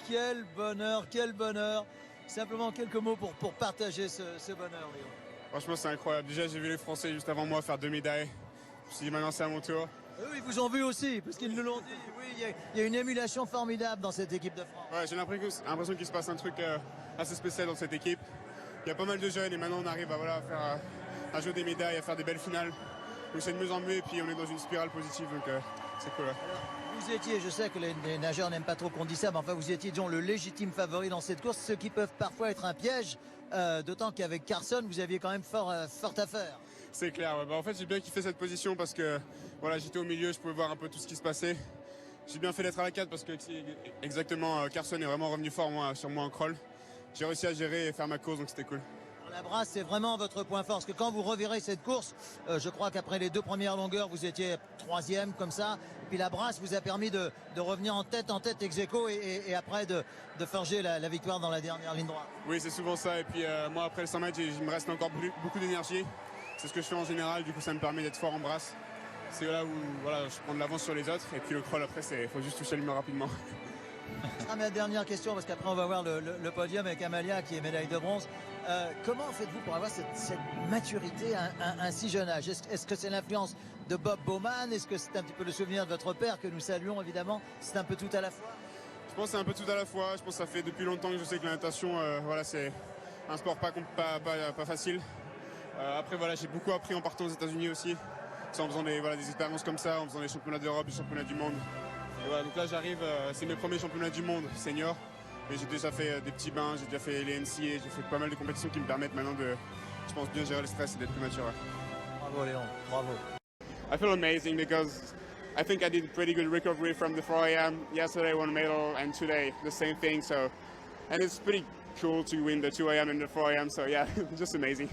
quel bonheur, quel bonheur. Simplement quelques mots pour partager ce bonheur, Léo. Franchement, c'est incroyable. Déjà, j'ai vu les Français juste avant moi faire 2 médailles. Je me suis dit, maintenant, c'est à mon tour. Eux, ils vous ont vu aussi, parce qu'ils nous l'ont dit. Oui, il y a une émulation formidable dans cette équipe de France. Ouais, j'ai l'impression qu'il se passe un truc assez spécial dans cette équipe. Il y a pas mal de jeunes et maintenant, on arrive à, voilà, à jouer des médailles, à faire des belles finales. Donc, c'est de mieux en mieux et puis on est dans une spirale positive, donc c'est cool. Ouais. Vous étiez, je sais que les nageurs n'aiment pas trop qu'on dise ça, mais enfin vous étiez disons le légitime favori dans cette course, ce qui peut parfois être un piège, d'autant qu'avec Carson vous aviez quand même fort à faire. C'est clair, ouais. Bah, en fait j'ai bien kiffé cette position parce que voilà, j'étais au milieu, je pouvais voir un peu tout ce qui se passait. J'ai bien fait d'être à la 4 parce que exactement Carson est vraiment revenu fort sur moi en crawl. J'ai réussi à gérer et faire ma course, donc c'était cool. La brasse, c'est vraiment votre point fort. Parce que quand vous reverrez cette course, je crois qu'après les 2 premières longueurs, vous étiez 3e comme ça. Puis la brasse vous a permis de revenir en tête ex aequo et après de forger la victoire dans la dernière ligne droite. Oui, c'est souvent ça. Et puis moi, après le 100 mètres, il me reste encore beaucoup d'énergie. C'est ce que je fais en général. Du coup, ça me permet d'être fort en brasse. C'est là où voilà, je prends de l'avance sur les autres. Et puis le crawl, après, il faut juste toucher le mur rapidement. Ce sera ma dernière question parce qu'après on va voir le podium avec Amalia qui est médaille de bronze. Comment faites-vous pour avoir cette maturité à un si jeune âge? Est-ce que c'est l'influence de Bob Bowman? Est-ce que c'est un petit peu le souvenir de votre père que nous saluons évidemment? C'est un peu tout à la fois? Je pense que c'est un peu tout à la fois. Je pense que ça fait depuis longtemps que je sais que la natation, voilà, c'est un sport pas facile. Après, voilà, j'ai beaucoup appris en partant aux États-Unis aussi. En faisant des expériences comme ça, en faisant les championnats d'Europe, les championnats du monde. Et voilà, donc là j'arrive, c'est mes premiers championnats du monde senior. Mais j'ai déjà fait des petits bains, j'ai déjà fait les NCA, j'ai fait pas mal de compétitions qui me permettent maintenant de, je pense, bien gérer le stress et d'être plus mature. Bravo Léon, bravo. I feel amazing because I think I did pretty good recovery from the 4 a.m. Yesterday I won a medal and today the same thing. So, and it's pretty cool to win the 2 a.m. and the 4 a.m. So yeah, just amazing.